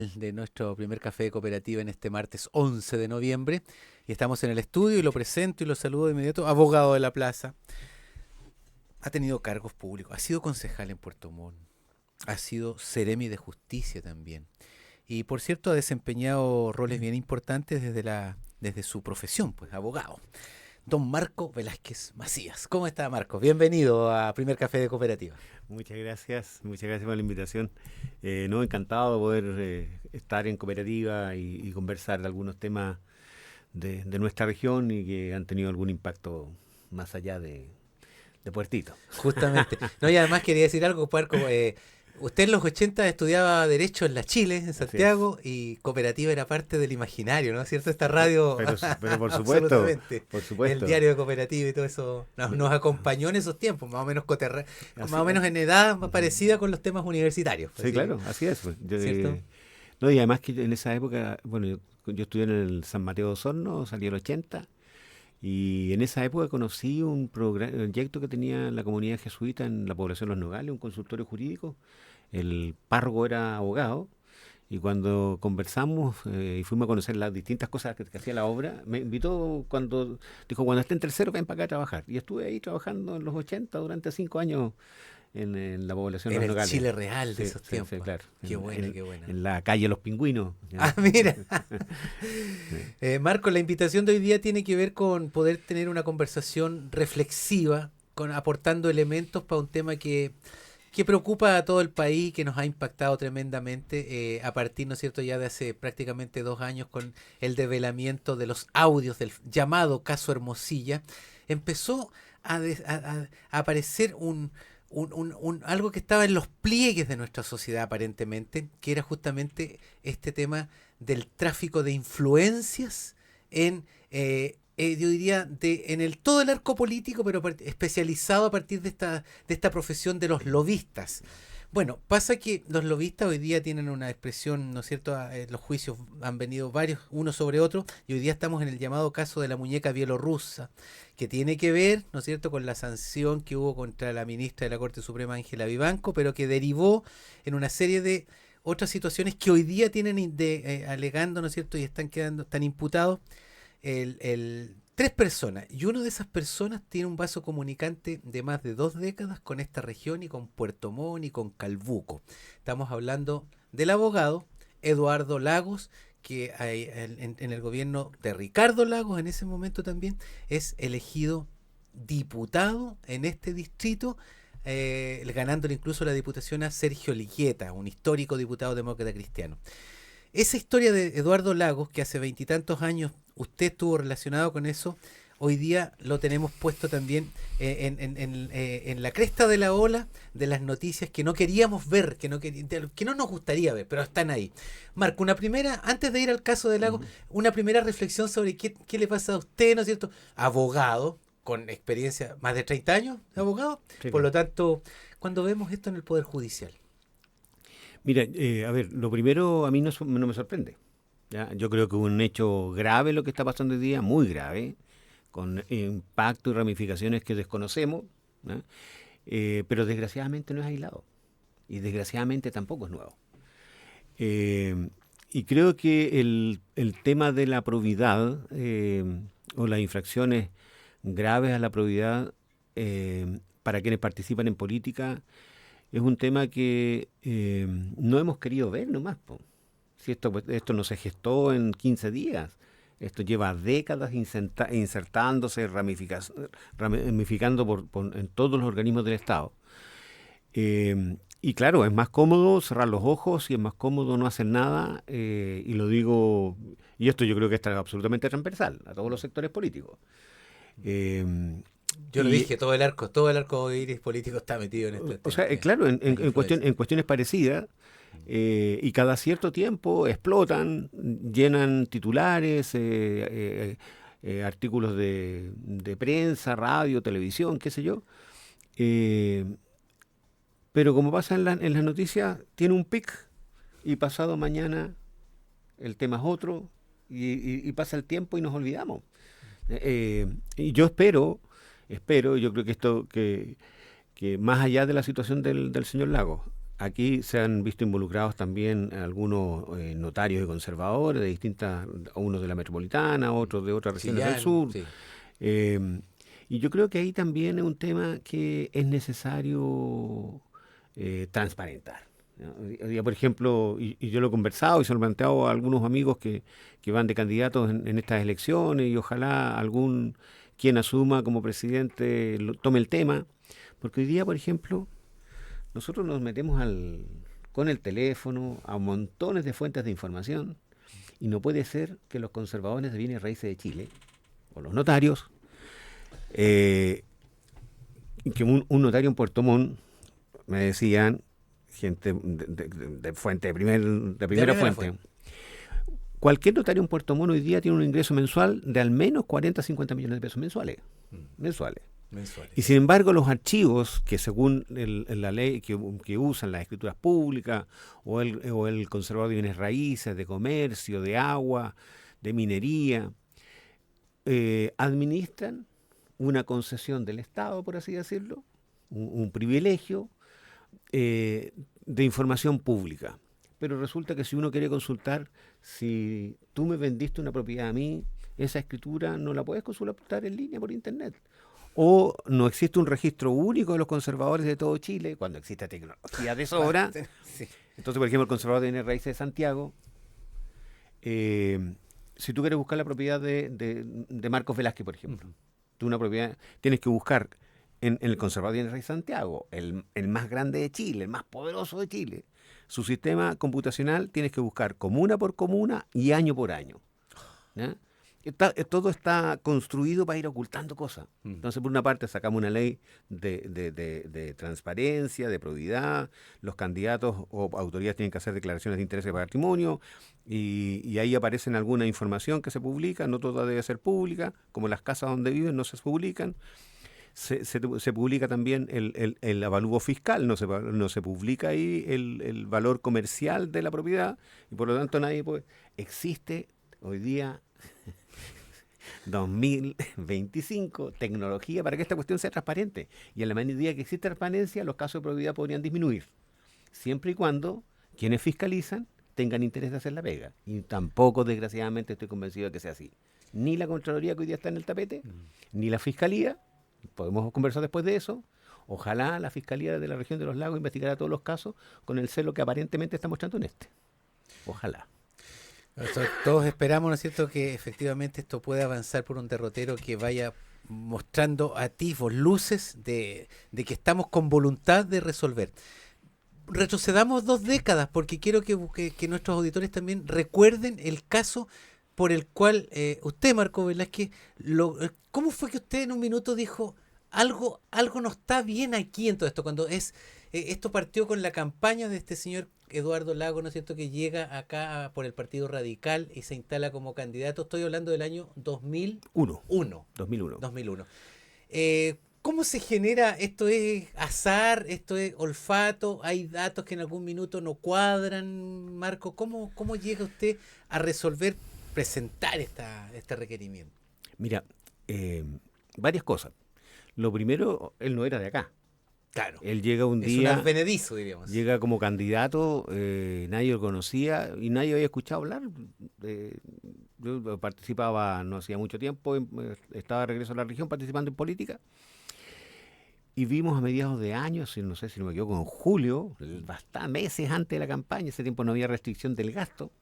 de nuestro primer café de cooperativa en este martes 11 de noviembre. Y estamos en el estudio y lo presento y lo saludo de inmediato. Abogado de la plaza. Ha tenido cargos públicos. Ha sido concejal en Puerto Montt. Ha sido seremi de justicia también. Y por cierto ha desempeñado roles bien importantes desde su profesión, pues abogado. Don Marco Velázquez Macías. ¿Cómo está, Marco? Bienvenido a Primer Café de Cooperativa. Muchas gracias por la invitación. No, encantado de poder estar en cooperativa y conversar de algunos temas de nuestra región y que han tenido algún impacto más allá de Puertito. Justamente. No, y además quería decir algo, Marco. Usted en los 80 estudiaba Derecho en la Chile, en Así es. Santiago, y Cooperativa era parte del imaginario, ¿no es cierto? Esta radio, Pero por supuesto, absolutamente. por El supuesto. diario de Cooperativa y todo eso nos acompañó en esos tiempos, más o menos más Así, o menos en edad más ujú. parecida con los temas universitarios. Pues, Sí, ¿sí? claro, así es. Pues. ¿Cierto? No, y además que en esa época, bueno, yo estudié en el San Mateo de Osorno, salí el 80. Y en esa época conocí un proyecto que tenía la comunidad jesuita en la población de Los Nogales, un consultorio jurídico. El párroco era abogado y cuando conversamos y fuimos a conocer las distintas cosas que hacía la obra, me invitó dijo, cuando esté en tercero, ven para acá a trabajar. Y estuve ahí trabajando en los 80 durante 5 años en la población de Era Los el Nogales. Chile real de Sí, esos sí, sí, tiempos. claro. Qué buena, qué buena. En la calle Los Pingüinos. ¿Ya? Ah, mira. Sí. Marco, la invitación de hoy día tiene que ver con poder tener una conversación reflexiva, aportando elementos para un tema que preocupa a todo el país, que nos ha impactado tremendamente a partir, ¿no es cierto?, ya de hace prácticamente 2 años con el develamiento de los audios del llamado caso Hermosilla. Empezó a aparecer algo que estaba en los pliegues de nuestra sociedad aparentemente, que era justamente este tema del tráfico de influencias yo diría, todo el arco político, pero especializado a partir de esta profesión de los lobistas. Bueno, pasa que los lobistas hoy día tienen una expresión, ¿no es cierto? Los juicios han venido varios, uno sobre otro, y hoy día estamos en el llamado caso de la muñeca bielorrusa, que tiene que ver, ¿no es cierto?, con la sanción que hubo contra la ministra de la Corte Suprema, Ángela Vivanco, pero que derivó en una serie de otras situaciones que hoy día tienen alegando, ¿no es cierto?, y están imputados tres personas, y una de esas personas tiene un vaso comunicante de más de 2 décadas con esta región y con Puerto Montt y con Calbuco. Estamos hablando del abogado Eduardo Lagos, que en el gobierno de Ricardo Lagos en ese momento también es elegido diputado en este distrito, ganándole incluso la diputación a Sergio Ligueta, un histórico diputado demócrata cristiano. Esa historia de Eduardo Lagos, que hace veintitantos años usted estuvo relacionado con eso, hoy día lo tenemos puesto también en la cresta de la ola de las noticias que no queríamos ver, que no nos gustaría ver, pero están ahí. Marco, antes de ir al caso de Lagos, Ujú. una primera reflexión sobre qué le pasa a usted, ¿no es cierto? Abogado, con experiencia, más de 30 años de abogado, Sí, por claro. lo tanto, cuando vemos esto en el Poder Judicial. Mira, a ver, lo primero a mí no me sorprende. ¿Ya? Yo creo que es un hecho grave lo que está pasando hoy día, muy grave, con impacto y ramificaciones que desconocemos, ¿ya? Pero desgraciadamente no es aislado y desgraciadamente tampoco es nuevo. Eh, y creo que el tema de la probidad o las infracciones graves a la probidad para quienes participan en política es un tema que no hemos querido ver nomás, po. Si esto no se gestó en 15 días, esto lleva décadas insertándose, ramificando en todos los organismos del Estado. Y claro, es más cómodo cerrar los ojos y es más cómodo no hacer nada, y lo digo, y esto yo creo que está absolutamente transversal a todos los sectores políticos. Eh, Yo lo y, dije, todo el arco iris político está metido en este o tema sea, de claro, las influencias. en cuestiones parecidas, y cada cierto tiempo explotan, llenan titulares, artículos de prensa, radio, televisión, qué sé yo. eh, pero como pasa en las noticias, tiene un pic y pasado mañana el tema es otro y pasa el tiempo y nos olvidamos. Y yo espero, yo creo que esto, que más allá de la situación del señor Lagos, aquí se han visto involucrados también algunos notarios y conservadores de distintas, unos de la metropolitana, otros de otras regiones del Chillán, sur. sí. Eh, y yo creo que ahí también es un tema que es necesario transparentar. ¿No? Hoy día, por ejemplo, y yo lo he conversado y se lo he planteado a algunos amigos que van de candidatos en estas elecciones y ojalá algún quien asuma como presidente tome el tema, porque hoy día, por ejemplo, nosotros nos metemos con el teléfono a montones de fuentes de información y no puede ser que los conservadores de bienes raíces de Chile o los notarios, que un notario en Puerto Montt, me decían, gente de fuente, de primera fuente, cualquier notario en Puerto Montt hoy día tiene un ingreso mensual de al menos 40 a 50 millones de pesos mensuales. Mensuales. Y sin embargo, los archivos que según la ley que usan las escrituras públicas o el conservador de bienes raíces, de comercio, de agua, de minería, administran una concesión del Estado, por así decirlo, un privilegio de información pública. Pero resulta que si uno quiere consultar, si tú me vendiste una propiedad a mí, esa escritura no la puedes consultar en línea por internet. O no existe un registro único de los conservadores de todo Chile, cuando existe tecnología de sobra. Sí. Entonces, por ejemplo, el conservador de bienes raíces de Santiago, si tú quieres buscar la propiedad de Marcos Velázquez, por ejemplo, tú una propiedad tienes que buscar en el conservador de bienes raíces de Santiago, el más grande de Chile, el más poderoso de Chile. Su sistema computacional tienes que buscar comuna por comuna y año por año. ¿Ya? Todo está construido para ir ocultando cosas. Entonces, por una parte, sacamos una ley de transparencia, de probidad. Los candidatos o autoridades tienen que hacer declaraciones de interés de patrimonio y ahí aparecen alguna información que se publica. No toda debe ser pública, como las casas donde viven no se publican. Se publica también el avalúo fiscal, no se publica ahí el valor comercial de la propiedad y por lo tanto nadie puede. Existe hoy día 2025, tecnología para que esta cuestión sea transparente. Y en la medida que existe transparencia, los casos de probidad podrían disminuir. Siempre y cuando quienes fiscalizan tengan interés de hacer la pega. Y tampoco, desgraciadamente, estoy convencido de que sea así. Ni la Contraloría que hoy día está en el tapete, ni la Fiscalía, podemos conversar después de eso. Ojalá la Fiscalía de la región de los Lagos investigara todos los casos con el celo que aparentemente está mostrando en este. Ojalá. Todos esperamos, ¿no es cierto?, que efectivamente esto pueda avanzar por un derrotero que vaya mostrando atisbos, luces de que estamos con voluntad de resolver. Retrocedamos 2 décadas porque quiero que nuestros auditores también recuerden el caso por el cual usted, Marco Velázquez, ¿cómo fue que usted en un minuto dijo algo no está bien aquí en todo esto? Cuando esto partió con la campaña de este señor Eduardo Lago, ¿no es cierto?, que llega acá por el Partido Radical y se instala como candidato. Estoy hablando del año 2001. 2001. ¿Cómo se genera? ¿Esto es azar? ¿Esto es olfato? ¿Hay datos que en algún minuto no cuadran? Marco, ¿cómo llega usted a resolver, presentar este requerimiento? Mira, varias cosas. Lo primero, él no era de acá. Claro. Él llega un día. Es un advenedizo, diríamos. Llega como candidato, nadie lo conocía y nadie había escuchado hablar. Yo participaba no hacía mucho tiempo, estaba de regreso a la región participando en política. Y vimos a mediados de años, no sé si no me equivoco, en julio, meses antes de la campaña, ese tiempo no había restricción del gasto,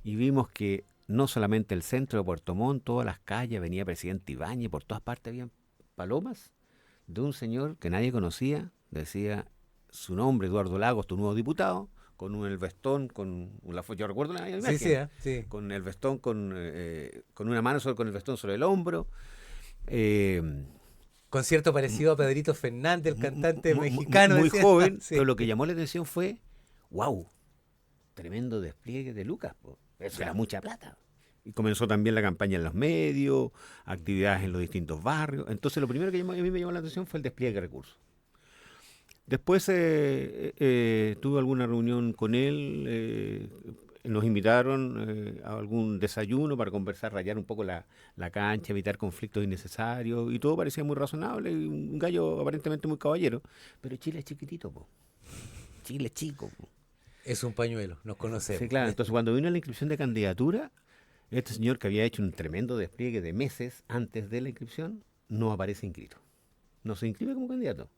y vimos que no solamente el centro de Puerto Montt, todas las calles, Avenida Presidente Ibáñez, por todas partes habían palomas de un señor que nadie conocía, decía su nombre, Eduardo Lagos, tu nuevo diputado, con el vestón, yo recuerdo la imagen, sí. Con el vestón, con una mano con el vestón sobre el hombro. Concierto parecido a Pedrito Fernández, el cantante mexicano. Muy joven, sí. Pero lo que llamó la atención fue, wow, tremendo despliegue de lucas, eso era mucha plata. Y comenzó también la campaña en los medios, actividades en los distintos barrios. Entonces lo primero que a mí me llamó la atención fue el despliegue de recursos. Después tuve alguna reunión con él, nos invitaron a algún desayuno para conversar, rayar un poco la cancha, evitar conflictos innecesarios, y todo parecía muy razonable, y un gallo aparentemente muy caballero, pero Chile es chiquitito, Chile es chico. Es un pañuelo, nos conocemos. Sí, claro. Entonces, cuando vino la inscripción de candidatura, este señor que había hecho un tremendo despliegue de meses antes de la inscripción, no aparece inscrito. No se inscribe como candidato.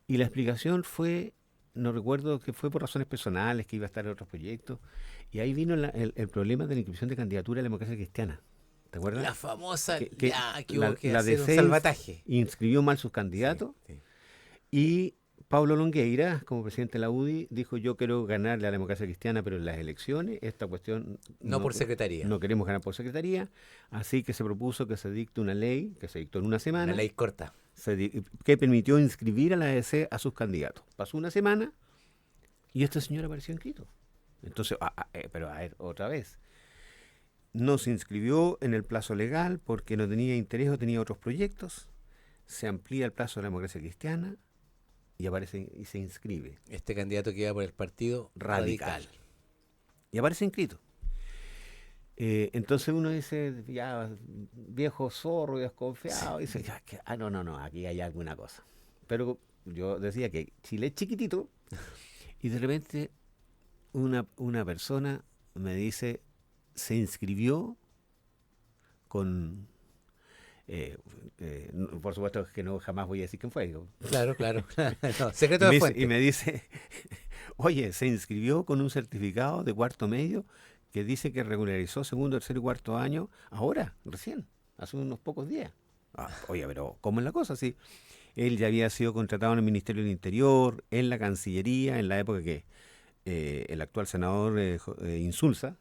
Y la explicación fue, no recuerdo que fue por razones personales, que iba a estar en otros proyectos. Y ahí vino el problema de la inscripción de candidatura de la democracia cristiana. ¿Te acuerdas? La famosa, Que que hubo que la hacer un DC salvataje. inscribió mal sus candidatos. Sí, sí. Y Pablo Longueira, como presidente de la UDI, dijo: yo quiero ganarle a la democracia cristiana, pero en las elecciones esta cuestión No por secretaría. no queremos ganar por secretaría, así que se propuso que se dicte una ley, que se dictó en una semana, Una ley corta. que permitió inscribir a la ADC a sus candidatos. Pasó una semana y este señor apareció inscrito. Entonces, pero a ver, otra vez, no se inscribió en el plazo legal porque no tenía interés o tenía otros proyectos, se amplía el plazo de la democracia cristiana, y aparece y se inscribe. Este candidato que iba por el partido radical. Y aparece inscrito. Entonces uno dice, ya, viejo zorro, desconfiado, y dice, no, aquí hay alguna cosa. Pero yo decía que Chile es chiquitito, y de repente una persona me dice, se inscribió con... por supuesto que no, jamás voy a decir quién fue. Claro. No, secreto de fuente. Y me dice, oye, se inscribió con un certificado de cuarto medio que dice que regularizó segundo, tercer y cuarto año, ahora, recién, hace unos pocos días. Oye, pero ¿cómo es la cosa? Sí, él ya había sido contratado en el Ministerio del Interior, en la Cancillería, en la época que el actual senador Insulza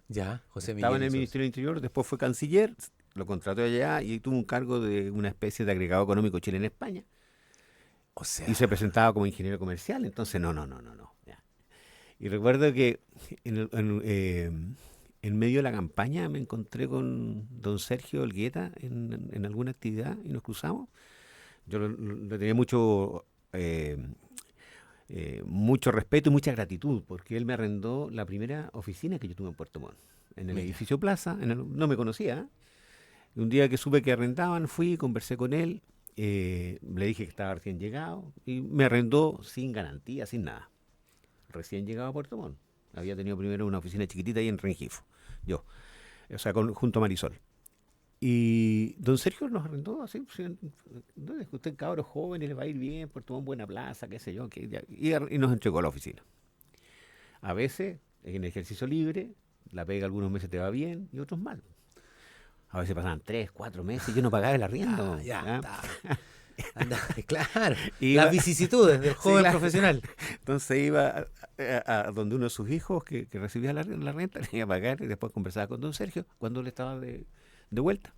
José Miguel estaba en el Insulza. Ministerio del Interior, después fue canciller, lo contrató allá y tuvo un cargo de una especie de agregado económico Chile en España. O sea, Y se presentaba como ingeniero comercial, entonces no. Ya. Y recuerdo que en medio de la campaña me encontré con don Sergio Olgueta en alguna actividad y nos cruzamos. Yo le tenía mucho respeto y mucha gratitud, porque él me arrendó la primera oficina que yo tuve en Puerto Montt, en el edificio Plaza, no me conocía, ¿eh? Un día que supe que arrendaban, fui, conversé con él, le dije que estaba recién llegado y me arrendó sin garantía, sin nada. Recién llegado a Puerto Montt. Había tenido primero una oficina chiquitita ahí en Rengifo, yo, o sea, junto a Marisol. Y don Sergio nos arrendó así, no es que usted cabro joven y le va a ir bien, Puerto Montt buena plaza, qué sé yo, y nos entregó a la oficina. A veces, en ejercicio libre, la pega algunos meses te va bien y otros mal. A veces pasaban 3, 4 meses y yo no pagaba el arriendo. Ya. Anda, claro. Iba, las vicisitudes del joven claro. profesional. Entonces iba a donde uno de sus hijos que recibía la renta, le iba a pagar y después conversaba con don Sergio cuando él estaba de vuelta.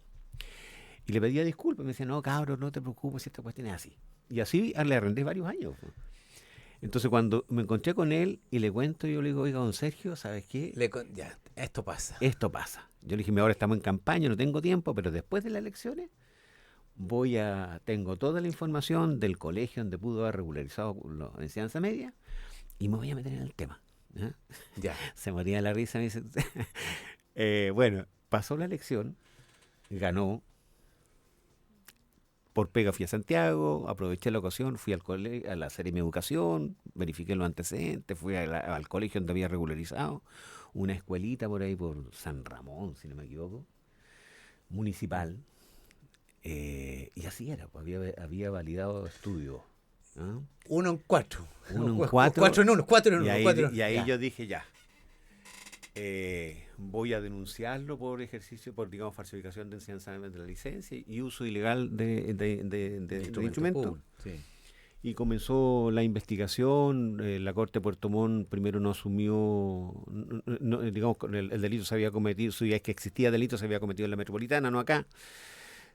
Y le pedía disculpas. Me decía, no, cabrón, no te preocupes, si esta cuestión es así. Y así le arrendé varios años. Entonces cuando me encontré con él y le cuento, yo le digo, oiga, don Sergio, ¿sabes qué? Esto pasa. Esto pasa. Yo le dije, ahora estamos en campaña, no tengo tiempo, pero después de las elecciones tengo toda la información del colegio donde pudo haber regularizado la enseñanza media y me voy a meter en el tema. ¿Eh? Ya. Se moría de la risa, me dice. Bueno, pasó la elección, ganó. Por pega fui a Santiago, aproveché la ocasión, fui a la serie de educación, verifiqué los antecedentes, fui al colegio donde había regularizado, una escuelita por ahí por San Ramón, si no me equivoco, municipal, y así era, pues había validado estudios. ¿No? 1 en 4. 1 en 4. 4 en 1, 4 en 1. Y ahí yo dije, ya. Voy a denunciarlo por digamos, falsificación de enseñanza de la licencia y uso ilegal de instrumento. Sí. Y comenzó la investigación. La Corte de Puerto Montt primero no asumió, digamos, el delito se había cometido, si es que existía delito, se había cometido en la metropolitana, no acá.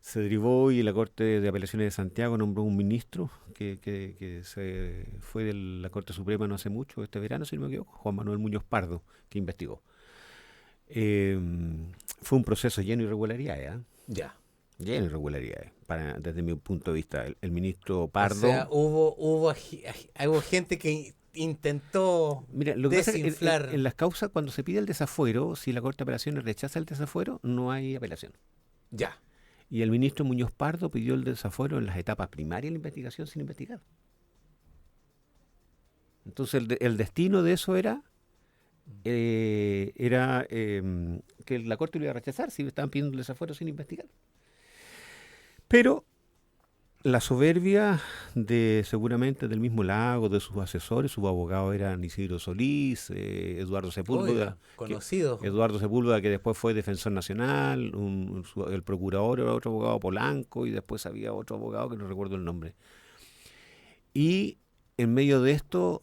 Se derivó y la Corte de Apelaciones de Santiago nombró un ministro que se fue de la Corte Suprema no hace mucho, este verano, si no me equivoco, Juan Manuel Muñoz Pardo, que investigó. Fue un proceso lleno de irregularidades. Ya. Lleno de irregularidades, desde mi punto de vista. El ministro Pardo... O sea, hubo gente que intentó Mira, lo que pasa es que desinflar. en las causas, cuando se pide el desafuero, si la Corte de Apelaciones rechaza el desafuero, no hay apelación. Ya. Y el ministro Muñoz Pardo pidió el desafuero en las etapas primarias de la investigación sin investigar. Entonces el destino de eso era que la Corte lo iba a rechazar si estaban pidiendo el desafuero sin investigar. Pero la soberbia seguramente del mismo Lago, de sus asesores, sus abogados eran Isidro Solís, Eduardo Sepúlveda, conocido. Que después fue defensor nacional, el procurador era otro abogado Polanco, y después había otro abogado que no recuerdo el nombre. Y en medio de esto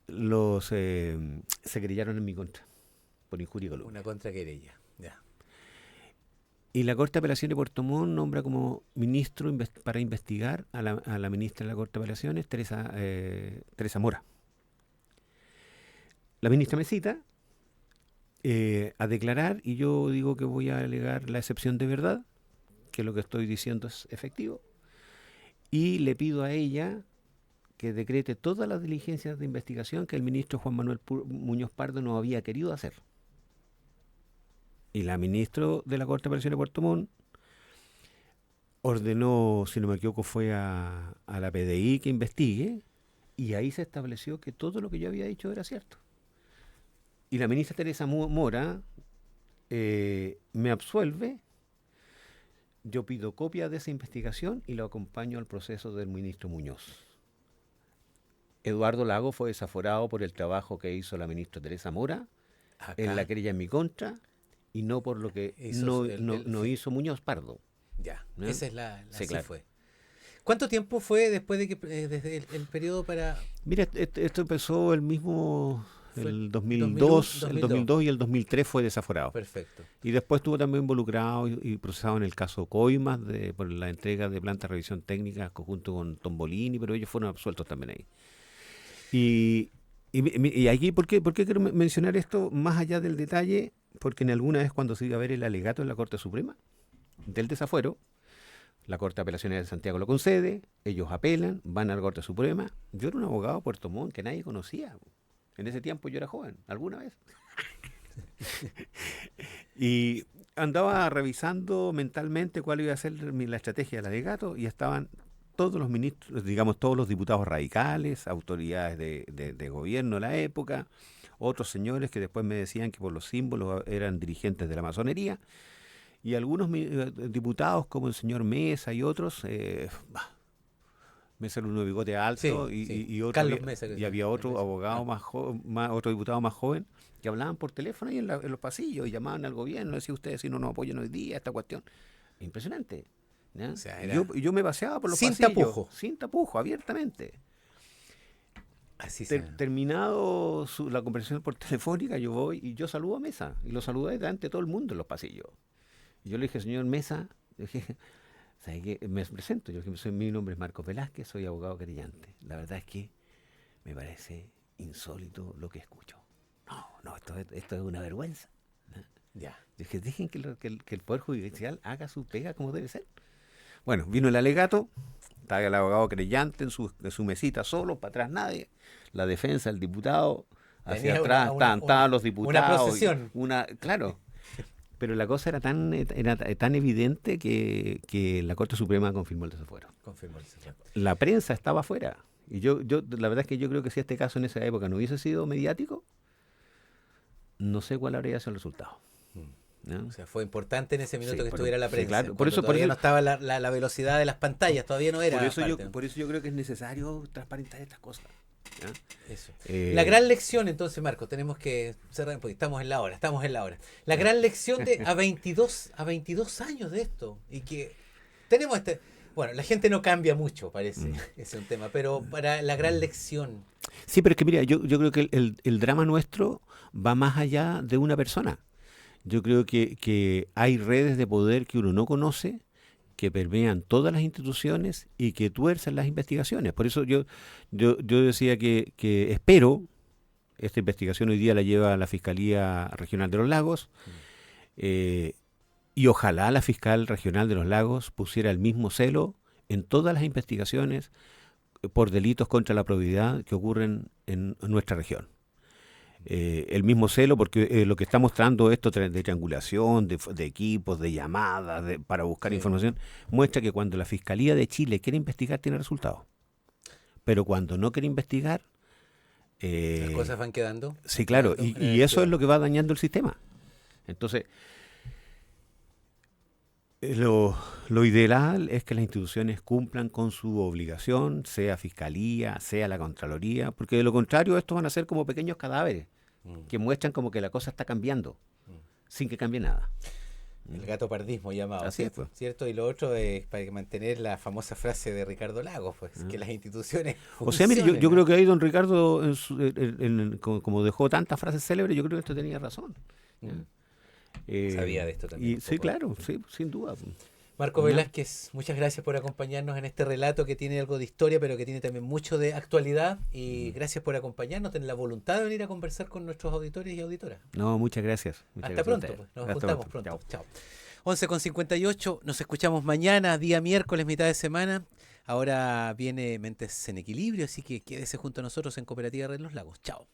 se querellaron en mi contra por injuria y calumnia. Una contraquerella, ya. Y la Corte de Apelaciones de Puerto Montt nombra como ministro para investigar a la ministra de la Corte de Apelaciones, Teresa Mora. La ministra me cita a declarar, y yo digo que voy a alegar la excepción de verdad, que lo que estoy diciendo es efectivo, y le pido a ella que decrete todas las diligencias de investigación que el ministro Juan Manuel Muñoz Pardo no había querido hacer. Y la ministra de la Corte de Apelaciones de Puerto Montt ordenó, si no me equivoco, fue a la PDI que investigue, y ahí se estableció que todo lo que yo había dicho era cierto. Y la ministra Teresa Mora me absuelve, yo pido copia de esa investigación y lo acompaño al proceso del ministro Muñoz. Eduardo Lago fue desaforado por el trabajo que hizo la ministra Teresa Mora en la querella en mi contra, y no por lo que no hizo Muñoz Pardo. Ya, ¿no? Esa es la sí, así claro. fue. ¿Cuánto tiempo fue después de que desde el periodo para...? Mira, esto empezó el 2002, 2002. El 2002 y el 2003 fue desaforado. Perfecto. Y después estuvo también involucrado y procesado en el caso Coimas por la entrega de plantas de revisión técnica conjunto con Tombolini, pero ellos fueron absueltos también ahí. Y aquí, ¿por qué quiero mencionar esto más allá del detalle? Porque en alguna vez cuando se iba a ver el alegato en la Corte Suprema del desafuero, la Corte de Apelaciones de Santiago lo concede, ellos apelan, van a la Corte Suprema. Yo era un abogado de Puerto Montt que nadie conocía. En ese tiempo yo era joven, alguna vez. Y andaba revisando mentalmente cuál iba a ser la estrategia del alegato, y estaban todos los ministros, digamos, todos los diputados radicales, autoridades de gobierno de la época, otros señores que después me decían que por los símbolos eran dirigentes de la masonería, y algunos diputados como el señor Mesa y otros, Mesa era uno de bigote alto, sí. y otro, Carlos Mesa, y había otro abogado otro diputado más joven, que hablaban por teléfono ahí en los pasillos y llamaban al gobierno, decían ustedes si no nos apoyan hoy día, esta cuestión. Impresionante. ¿Ya? O sea, yo me paseaba por los sin pasillos. Tapujo. Sin tapujo, abiertamente. Así Terminado la conversación por telefónica, yo voy y yo saludo a Mesa. Y lo saludé delante de todo el mundo en los pasillos. Y yo le dije, señor Mesa, ¿sabe qué? Me presento. Yo dije, mi nombre es Marcos Velázquez, soy abogado querellante. La verdad es que me parece insólito lo que escucho. No, esto es una vergüenza. Ya. Yo dije, dejen que el Poder Judicial haga su pega como debe ser. Bueno, vino el alegato, estaba el abogado querellante en su mesita solo, para atrás nadie, la defensa, el diputado, hacia atrás estaban los diputados. Una procesión. Claro, pero la cosa era tan evidente que la Corte Suprema confirmó el desafuero. La prensa estaba afuera. Y yo la verdad es que yo creo que si este caso en esa época no hubiese sido mediático, no sé cuál habría sido el resultado. ¿No? O sea, fue importante en ese minuto que estuviera la prensa. Sí, claro. Por eso no estaba la velocidad de las pantallas, todavía no era. Por eso yo creo que es necesario transparentar estas cosas. ¿Ya? Eso. La gran lección, entonces, Marco, tenemos que cerrar porque estamos en la hora. La gran lección de a 22 años de esto, y que tenemos bueno, la gente no cambia mucho, parece, ese es un tema, pero para la gran lección. Sí, pero es que mira, yo creo que el drama nuestro va más allá de una persona. Yo creo que hay redes de poder que uno no conoce, que permean todas las instituciones y que tuercen las investigaciones. Por eso yo decía que espero, esta investigación hoy día la lleva la Fiscalía Regional de los Lagos, y ojalá la Fiscal Regional de los Lagos pusiera el mismo celo en todas las investigaciones por delitos contra la probidad que ocurren en nuestra región. El mismo celo, porque lo que está mostrando esto de triangulación, de equipos, de llamadas, para buscar información, muestra que cuando la Fiscalía de Chile quiere investigar tiene resultados. Pero cuando no quiere investigar, Las cosas van quedando. Sí, claro, y eso es lo que va dañando el sistema. Entonces, lo ideal es que las instituciones cumplan con su obligación, sea Fiscalía, sea la Contraloría, porque de lo contrario estos van a ser como pequeños cadáveres que muestran como que la cosa está cambiando, sin que cambie nada. El gato pardismo llamado, Así es, pues. ¿cierto? Y lo otro es para mantener la famosa frase de Ricardo Lagos, pues, que las instituciones O sea, mire, yo funcionen, creo que ahí don Ricardo, como dejó tantas frases célebres, yo creo que esto tenía razón. Sabía de esto también. Sí, claro, sí, sin duda. Marco Velázquez, muchas gracias por acompañarnos en este relato que tiene algo de historia, pero que tiene también mucho de actualidad. Y gracias por acompañarnos, tener la voluntad de venir a conversar con nuestros auditores y auditoras. No, muchas gracias. Hasta pronto, pues. Nos juntamos pronto. Chao. 11:58, nos escuchamos mañana, día miércoles, mitad de semana. Ahora viene Mentes en Equilibrio, así que quédese junto a nosotros en Cooperativa Red Los Lagos. Chao.